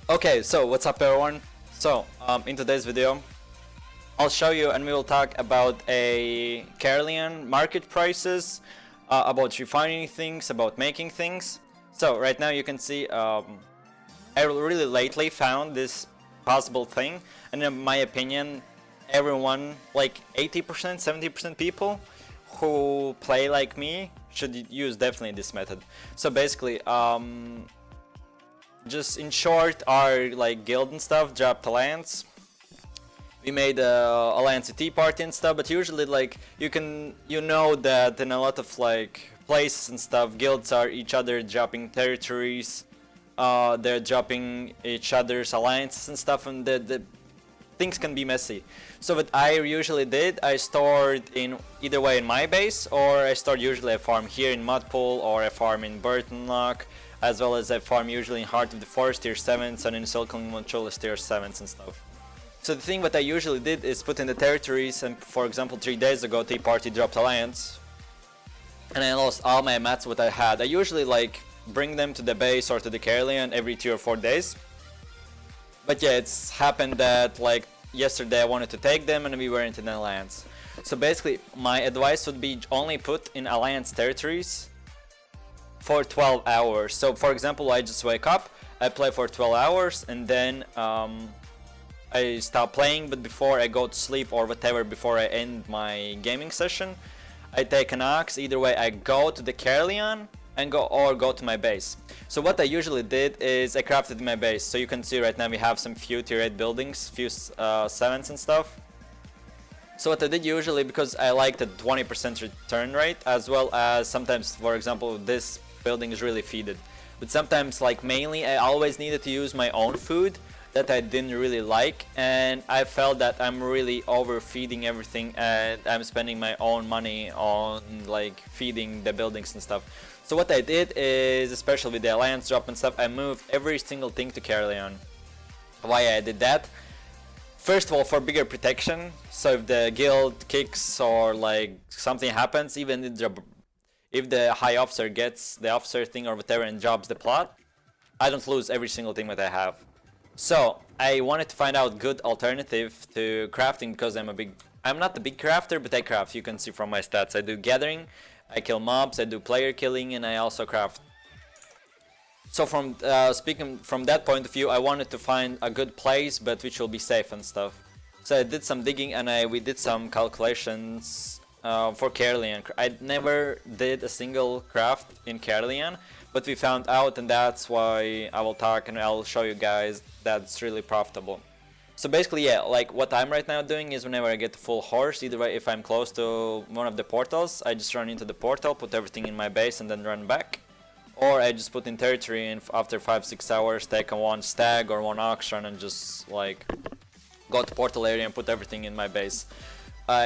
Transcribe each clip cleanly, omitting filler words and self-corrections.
Okay, so what's up everyone? So, in today's video, I'll show you and we will talk about a Caerleon market prices, about refining things, about making things. So right now you can see I really lately found this possible thing, and in my opinion, everyone, like 80%, 70% people who play like me should use definitely this method. So basically, just in short, our like guild and stuff dropped alliance. We made a alliance tea party and stuff, but usually like you know that in a lot of like places and stuff, guilds are each other dropping territories, they're dropping each other's alliances and stuff, and the things can be messy. So what I usually did, I stored in either way in my base, or I stored usually a farm here in Mudpool, or a farm in Burton Lock, as well as a farm usually in Heart of the Forest tier 7s, and in Silken Montrolus tier 7s and stuff. So the thing what I usually did is put in the territories, and for example 3 days ago Tea Party dropped alliance, and I lost all my mats what I had. I usually like bring them to the base or to the Caerleon every 3 or 4 days. But yeah, it's happened that like yesterday I wanted to take them and we weren't in alliance. So basically my advice would be only put in alliance territories for 12 hours. So for example, I just wake up, I play for 12 hours, and then I stop playing, but before I go to sleep or whatever, before I end my gaming session, I take an ox. Either way, I go to the Caerleon and go to my base. So what I usually did is I crafted my base. So you can see right now we have some few tier 8 buildings, few 7s and stuff. So what I did usually, because I like the 20% return rate, as well as sometimes, for example, this building is really feeded. But sometimes, like mainly, I always needed to use my own food that I didn't really like, and I felt that I'm really overfeeding everything and I'm spending my own money on like feeding the buildings and stuff. So what I did is, especially with the alliance drop and stuff, I moved every single thing to Caerleon. Why I did that? First of all, for bigger protection, so if the guild kicks or like something happens, even if the high officer gets the officer thing or whatever and drops the plot, I don't lose every single thing that I have. So I wanted to find out good alternative to crafting, because I'm not a big crafter, but I craft. You can see from my stats, I do gathering, I kill mobs, I do player killing, and I also craft. So from speaking from that point of view, I wanted to find a good place, but which will be safe and stuff. So I did some digging and we did some calculations for Caerleon. I never did a single craft in Caerleon, but we found out, and that's why I will talk and I'll show you guys that's really profitable. So basically, yeah, like what I'm right now doing is whenever I get the full horse, either way, if I'm close to one of the portals, I just run into the portal, put everything in my base and then run back. Or I just put in territory and after 5-6 hours take a one stag or one ox run and just like go to portal area and put everything in my base.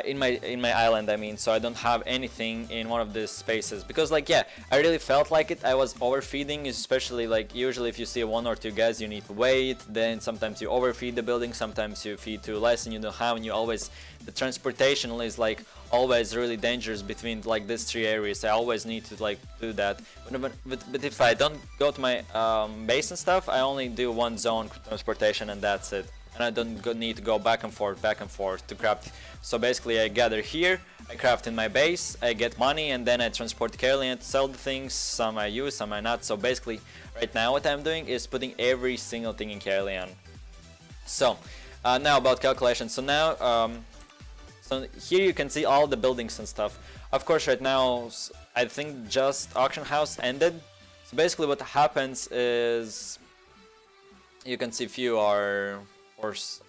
In my island, I mean, so I don't have anything in one of these spaces, because like yeah, I really felt like it. I was overfeeding, especially like usually if you see 1 or 2 guys you need to wait, then sometimes you overfeed the building, sometimes you feed too less and you don't have, and you always, the transportation is like always really dangerous between like these 3 areas. I always need to like do that, but if I don't go to my base and stuff, I only do 1 zone transportation and that's it. And I don't need to go back and forth to craft. So basically I gather here, I craft in my base, I get money, and then I transport to Caerleon to sell the things. Some I use, some I not. So basically right now what I'm doing is putting every single thing in Caerleon. So now about calculation. So now so here you can see all the buildings and stuff. Of course right now I think just auction house ended. So basically what happens is you can see few are, of course,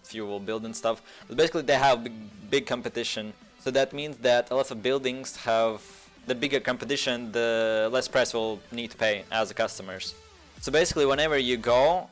few will build and stuff, but basically they have big competition. So that means that a lot of buildings have, the bigger competition, the less price will need to pay as the customers. So basically whenever you go,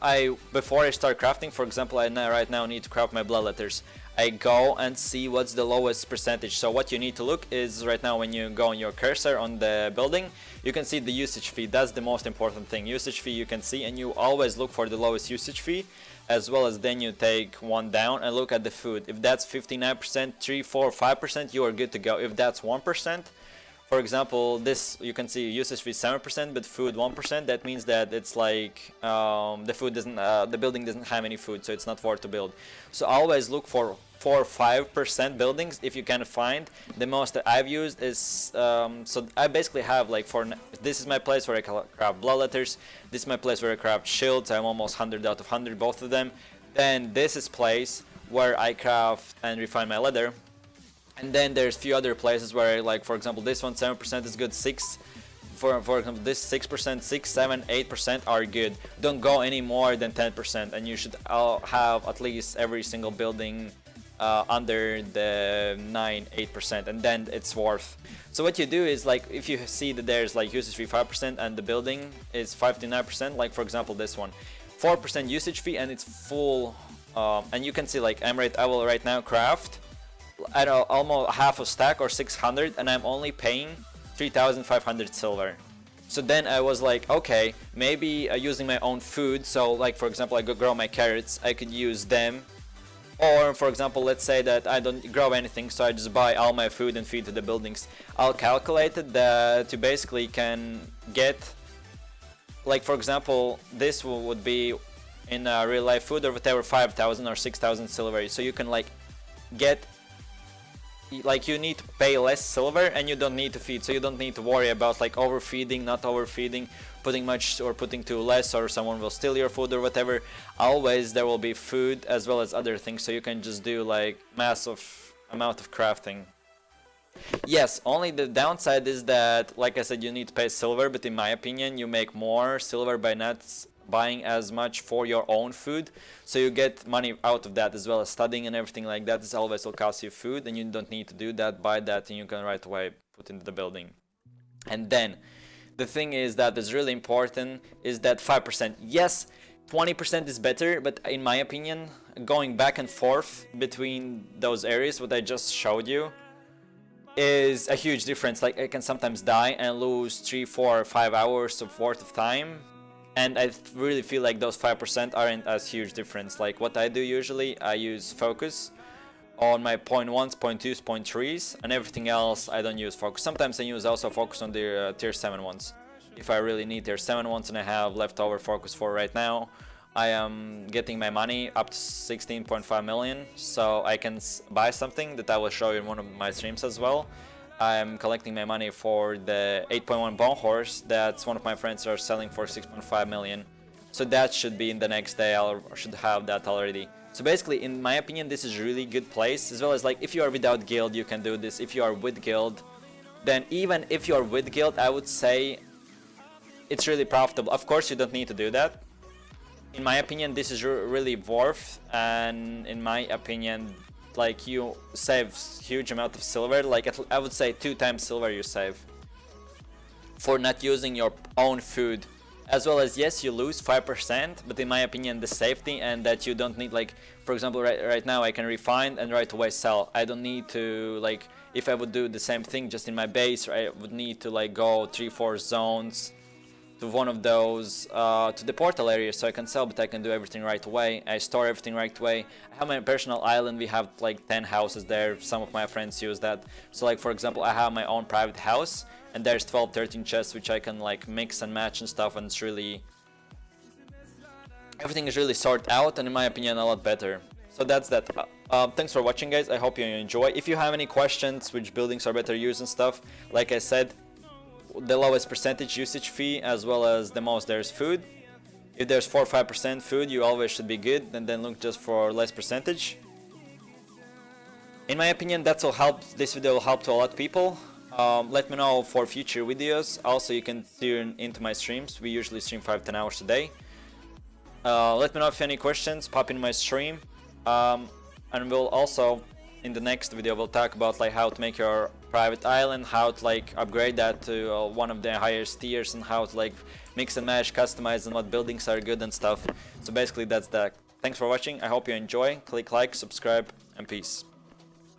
before I start crafting, for example, I right now need to craft my blood letters, I go and see what's the lowest percentage. So what you need to look is right now when you go on your cursor on the building, you can see the usage fee. That's the most important thing. Usage fee you can see, and you always look for the lowest usage fee, as well as then you take 1 down and look at the food. If that's 59%, 3, 4, 5%, you are good to go. If that's 1%, For example, this you can see usage fee 7%, but food 1%. That means that it's like the food doesn't, the building doesn't have any food, so it's not worth to build. So always look for 4 or 5% buildings if you can find. The most that I've used is so I basically have like this is my place where I craft bloodletters. This is my place where I craft shields. I'm almost 100 out of 100, both of them. Then this is place where I craft and refine my leather. And then there's a few other places where, like, for example, this one 7% is good. For example, this 6%, 6, 7, 8% are good. Don't go any more than 10%, and you should have at least every single building under the 9, 8%, and then it's worth. So what you do is, like, if you see that there's like usage fee 5% and the building is 5 to 9%, like for example this one, 4% usage fee and it's full, and you can see like I will right now craft at almost half a stack or 600, and I'm only paying 3,500 silver. So then I was like, okay, maybe using my own food. So like for example, I could grow my carrots, I could use them. Or for example, let's say that I don't grow anything, so I just buy all my food and feed to the buildings. I'll calculate it that you basically can get, like for example, this would be in real life food or whatever, 5,000 or 6,000 silver. So you can like get, like, you need to pay less silver and you don't need to feed, so you don't need to worry about like overfeeding, not overfeeding, putting much or putting too less, or someone will steal your food or whatever. Always there will be food as well as other things, so you can just do like massive amount of crafting. Yes, only the downside is that, like I said, you need to pay silver, but in my opinion you make more silver by not buying as much for your own food, so you get money out of that, as well as studying and everything like that. This always will cost you food, and you don't need to do that. Buy that and you can right away put into the building. And then the thing is that is really important is that 5%. Yes, 20% is better, but in my opinion, going back and forth between those areas, what I just showed you, is a huge difference. Like, I can sometimes die and lose 3, 4, 5 hours of worth of time. And I really feel like those 5% aren't as huge difference. Like what I do usually, I use focus on my point 1s, point 2s, point 3s, and everything else I don't use focus. Sometimes I use also focus on the tier 7 ones. If I really need tier 7 ones and I have leftover focus for right now, I am getting my money up to 16.5 million, so I can buy something that I will show you in one of my streams as well. I'm collecting my money for the 8.1 bone horse that's one of my friends are selling for 6.5 million. So that should be in the next day. I should have that already. So basically, in my opinion, this is a really good place, as well as like if you are without guild, you can do this. If you are with guild, then even if you are with guild, I would say it's really profitable. Of course, you don't need to do that. In my opinion, this is really worth, and in my opinion, like you save huge amount of silver. Like I would say 2 times silver you save for not using your own food, as well as yes, you lose 5%, but in my opinion the safety and that you don't need, like for example right now I can refine and right away sell. I don't need to, like if I would do the same thing just in my base, I would need to like go 3-4 zones to one of those to the portal area so I can sell, but I can do everything right away. I store everything right away. I have my personal island. We have like 10 houses there. Some of my friends use that. So like for example, I have my own private house and there's 12-13 chests which I can like mix and match and stuff, and it's really, everything is really sorted out and in my opinion a lot better. So that's that. Thanks for watching, guys. I hope you enjoy. If you have any questions which buildings are better used and stuff, like I said, the lowest percentage usage fee as well as the most there's food. If there's 4 or 5% food, you always should be good, and then look just for less percentage. In my opinion, that's will help. This video will help to a lot of people. Let me know for future videos. Also, you can tune into my streams. We usually stream 5-10 hours a day. Let me know if you have any questions. Pop in my stream, and we'll also in the next video we'll talk about like how to make your private island, how to like upgrade that to one of the highest tiers, and how to like mix and match, customize, and what buildings are good and stuff. So basically that's that. Thanks for watching. I hope you enjoy. Click like, subscribe, and peace.